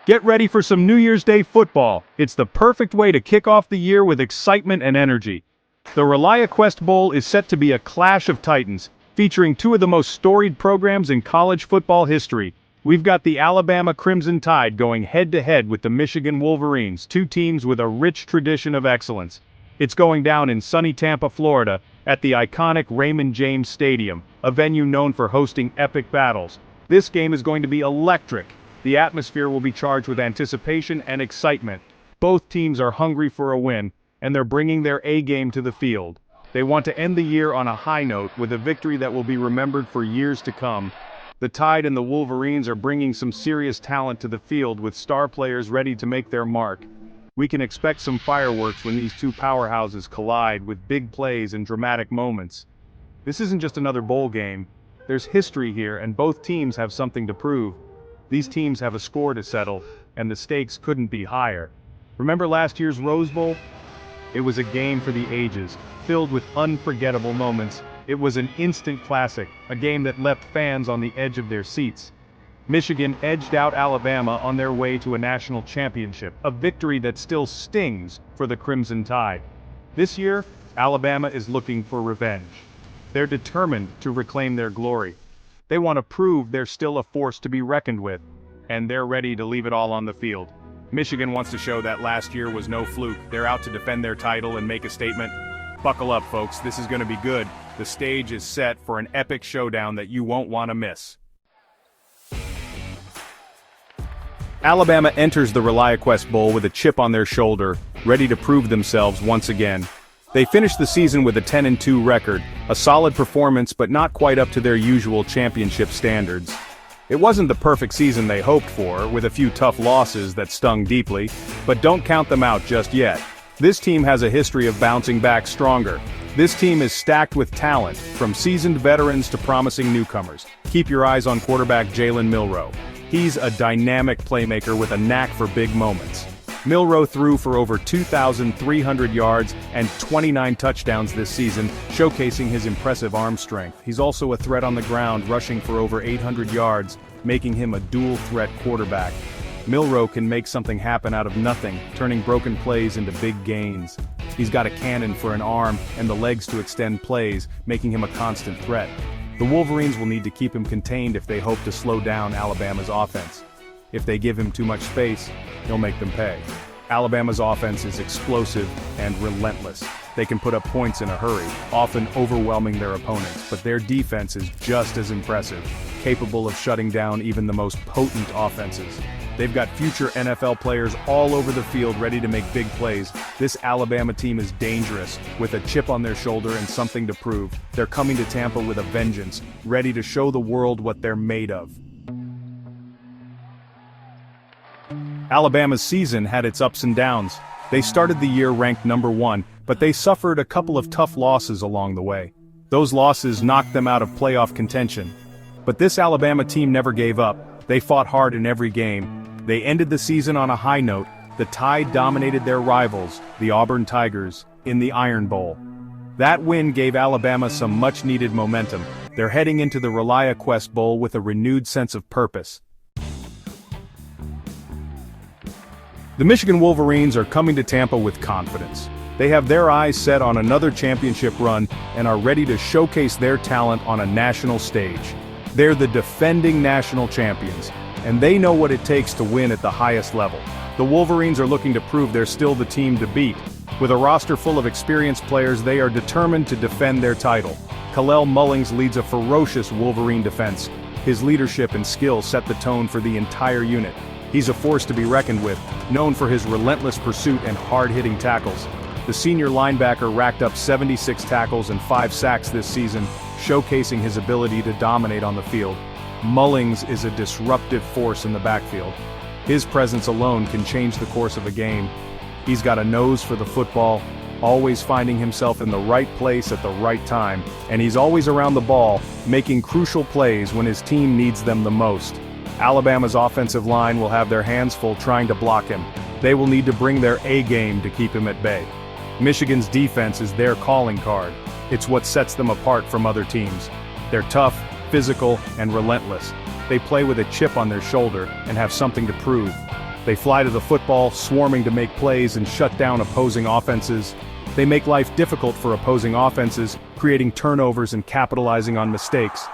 Get ready for some New Year's Day football. It's the perfect way to kick off the year with excitement and energy. The ReliaQuest Bowl is set to be a clash of titans, featuring two of the most storied programs in college football history. We've got the Alabama Crimson Tide going head-to-head with the Michigan Wolverines, two teams with a rich tradition of excellence. It's going down in sunny Tampa, Florida, at the iconic Raymond James Stadium, a venue known for hosting epic battles. This game is going to be electric. The atmosphere will be charged with anticipation and excitement. Both teams are hungry for a win, and they're bringing their A-game to the field. They want to end the year on a high note with a victory that will be remembered for years to come. The Tide and the Wolverines are bringing some serious talent to the field with star players ready to make their mark. We can expect some fireworks when these two powerhouses collide with big plays and dramatic moments. This isn't just another bowl game. There's history here, and both teams have something to prove. These teams have a score to settle, and the stakes couldn't be higher. Remember last year's Rose Bowl? It was a game for the ages, filled with unforgettable moments. It was an instant classic, a game that left fans on the edge of their seats. Michigan edged out Alabama on their way to a national championship, a victory that still stings for the Crimson Tide. This year, Alabama is looking for revenge. They're determined to reclaim their glory. They want to prove they're still a force to be reckoned with, and they're ready to leave it all on the field. Michigan wants to show that last year was no fluke. They're out to defend their title and make a statement. Buckle up, folks, this is going to be good. The stage is set for an epic showdown that you won't want to miss. Alabama enters the ReliaQuest Bowl with a chip on their shoulder, ready to prove themselves once again. They finished the season with a 10-2 record, a solid performance but not quite up to their usual championship standards. It wasn't the perfect season they hoped for, with a few tough losses that stung deeply, but don't count them out just yet. This team has a history of bouncing back stronger. This team is stacked with talent, from seasoned veterans to promising newcomers. Keep your eyes on quarterback Jalen Milroe. He's a dynamic playmaker with a knack for big moments. Milroe threw for over 2,300 yards and 29 touchdowns this season, showcasing his impressive arm strength. He's also a threat on the ground, rushing for over 800 yards, making him a dual-threat quarterback. Milroe can make something happen out of nothing, turning broken plays into big gains. He's got a cannon for an arm and the legs to extend plays, making him a constant threat. The Wolverines will need to keep him contained if they hope to slow down Alabama's offense. If they give him too much space, he'll make them pay. Alabama's offense is explosive and relentless. They can put up points in a hurry, often overwhelming their opponents, but their defense is just as impressive, capable of shutting down even the most potent offenses. They've got future NFL players all over the field ready to make big plays. This Alabama team is dangerous, with a chip on their shoulder and something to prove. They're coming to Tampa with a vengeance, ready to show the world what they're made of. Alabama's season had its ups and downs. They started the year ranked number 1, but they suffered a couple of tough losses along the way. Those losses knocked them out of playoff contention. But this Alabama team never gave up. They fought hard in every game. They ended the season on a high note. The Tide dominated their rivals, the Auburn Tigers, in the Iron Bowl. That win gave Alabama some much-needed momentum. They're heading into the ReliaQuest Bowl with a renewed sense of purpose. The Michigan Wolverines are coming to Tampa with confidence. They have their eyes set on another championship run and are ready to showcase their talent on a national stage. They're the defending national champions, and they know what it takes to win at the highest level. The Wolverines are looking to prove they're still the team to beat. With a roster full of experienced players, they are determined to defend their title. Kalel Mullings leads a ferocious Wolverine defense. His leadership and skill set the tone for the entire unit. He's a force to be reckoned with, known for his relentless pursuit and hard-hitting tackles. The senior linebacker racked up 76 tackles and 5 sacks this season, showcasing his ability to dominate on the field. Mullings is a disruptive force in the backfield. His presence alone can change the course of a game. He's got a nose for the football, always finding himself in the right place at the right time, and he's always around the ball, making crucial plays when his team needs them the most. Alabama's offensive line will have their hands full trying to block him. They will need to bring their A-game to keep him at bay. Michigan's defense is their calling card. It's what sets them apart from other teams. They're tough, physical, and relentless. They play with a chip on their shoulder and have something to prove. They fly to the football, swarming to make plays and shut down opposing offenses. They make life difficult for opposing offenses, creating turnovers and capitalizing on mistakes.